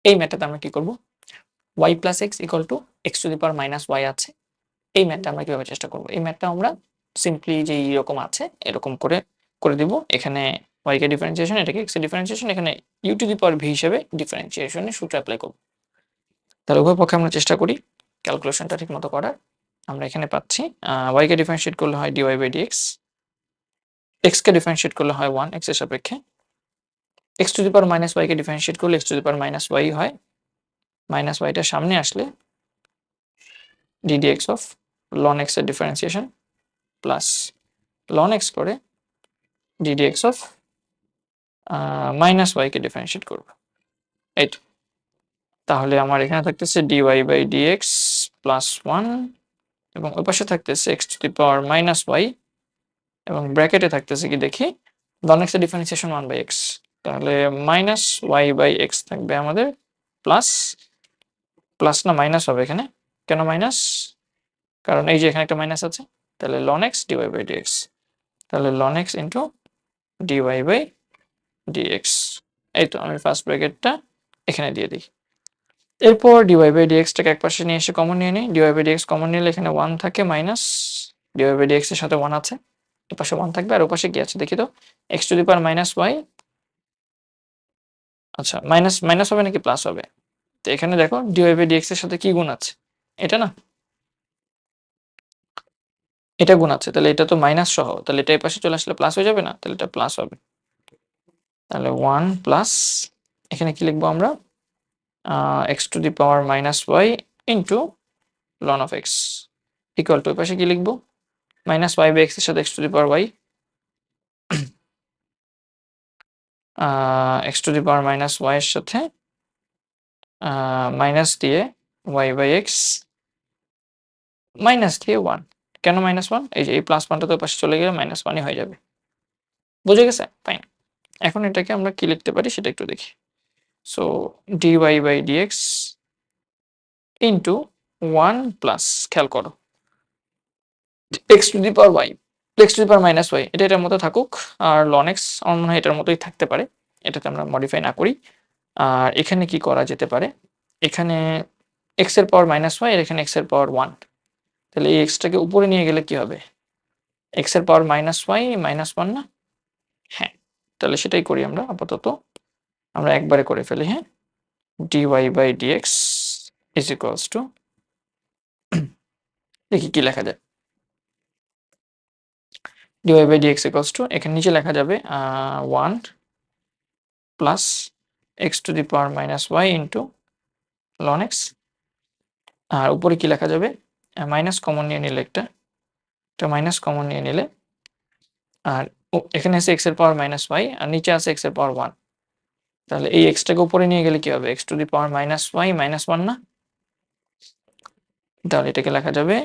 এই ম্যাথটাতে আমরা কি করব, y plus x equal to x to the power minus y আছে। এই ম্যাথটা আমরা কিভাবে চেষ্টা করব, এই ম্যাথটা আমরা সিম্পলি যে এরকম আছে এরকম করে দিব। এখানে y কে ডিফারেন্সিয়েশন, এটাকে x এর ডিফারেন্সিয়েশন, এখানে u two the power v হিসেবে ডিফারেন্সিয়েশনের সূত্র অ্যাপ্লাই করব। তাহলে উভয় পক্ষে আমরা চেষ্টা করি ক্যালকুলেশনটা ঠিক মতো করার। আমরা এখানে পাচ্ছি y কে ডিফারেন্সিয়েট করলে হয় dy বাই dx, x কে ডিফারেন্সিয়েট করলে হয় 1 x এর সাপেক্ষে, x to the power minus y কে ডিফারেন্সিয়েট করলে x to the power minus y হয়, মাইনাস ওয়াইটা সামনে আসলে ddx অফ ln x এর ডিফারেন্সিয়েশন প্লাস ln x করে ddx অফ মাইনাস ওয়াই কে ডিফারেন্সিয়েট করব। এই তো, তাহলে আমার এখানে থাকতেছে dy বাই dx প্লাস 1 এবং ওই পাশে থাকতেছে x to the power minus y এবং ব্র্যাকেটে থাকতেছে কি দেখি ln x এর ডিফারেন্সিয়েশন 1 বাই x, তাহলে মাইনাস ওয়াই বাই এক্স থাকবে আমাদের প্লাস, প্লাস না মাইনাস হবে এখানে, কেন মাইনাস, কারণ এই যে এখানে একটা মাইনাস আছে, তাহলে ln x dy by dx, তাহলে ln x into dy by dx। এই তো আমি ফার্স্ট ব্র্যাকেটটা এখানে দিয়ে দিই। এরপর dy বাই dx টাকে একপাশে নিয়ে এসে কমন নিয়ে নিই, dy বাই dx কমন নিলে এখানে 1 থাকে মাইনাস dy বাই dx এর সাথে 1 আছে, এর পাশে 1 থাকবে আর ওপাশে কি আছে দেখি তো, x to the power minus y, আচ্ছা মাইনাস মাইনাস হবে নাকি প্লাস হবে, তো এখানে দেখো dy বাই dx এর সাথে কি গুণ আছে, এটা না, এটা গুণ আছে, তাহলে এটা তো মাইনাস সহ, তাহলে এটা এই পাশে চলে আসলে প্লাস হয়ে যাবে না, তাহলে এটা প্লাস হবে। তাহলে 1 প্লাস এখানে কি লিখবো আমরা, x to the power minus y into ln of x equal to পাশে কি লিখবো, মাইনাস ওয়াই বাই এক্স এর সাথে x to the power y, x to the power minus y এর সাথে মাইনাস দিয়ে ওয়াই বাই এক্স মাইনাস দিয়ে 1, কেন মাইনাস 1, এই যে এই প্লাস 1টা তো পাশে চলে গেলে মাইনাস 1ই হয়ে যাবে, বুঝে গেছে, ফাইন। এখন এটাকে আমরা কি লিখতে পারি সেটা একটু দেখি। So dy by dx into 1 plus, খেয়াল করো x to the power y, x to the power minus y, এটা এটার মতো থাকুক, আর ln x আমার মনে হয় এটার মতোই থাকতে পারে, এটাতে আমরা মডিফাই না করি। আর এখানে কি করা যেতে পারে, এখানে x এর পাওয়ার মাইনাস y আর এখানে x এর পাওয়ার 1, তাহলে এই x টাকে উপরে নিয়ে গেলে কি হবে, x এর পাওয়ার মাইনাস y মাইনাস 1 না, হ্যাঁ, তাহলে সেটাই করি আমরা আপাতত, আমরা একবারে করে ফেলি, হ্যাঁ, dy by dx is equals to, দেখি কি লেখা যায়, dy by dx equals to এখানে নিচে লেখা যাবে 1 plus x to the power minus y into ln x, আর উপরে কি লেখা যাবে, মাইনাস কমন নিয়ে নিলে একটা মাইনাস কমন নিয়ে নিলে, আর এখানে আছে x এর পাওয়ার মাইনাস ওয়াই আর নিচে আছে x এর পাওয়ার 1, তাহলে এই x টাকে উপরে নিয়ে গেলে কি হবে, x to the power minus y minus 1 না, তাহলে এটাকে লেখা যাবে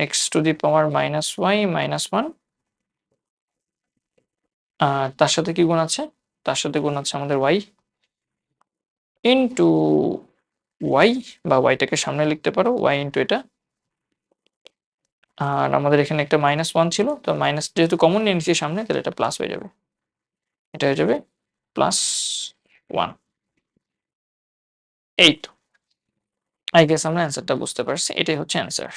x to the power minus y minus 1, আর তার সাথে কি গুণ আছে, তার সাথে গুণ আছে আমাদের y ইন্টু y, বা yটাকে সামনে লিখতে পারো y ইন্টু এটা, আর আমাদের এখানে একটা মাইনাস 1 ছিল, তো মাইনাস যেহেতু কমন নিয়ে নিচ্ছি সামনে, তাহলে এটা প্লাস হয়ে যাবে, এটা হয়ে যাবে প্লাস 1। এই তো, আই গেস আমরা অ্যান্সারটা বুঝতে পারছি, এটাই হচ্ছে অ্যান্সার।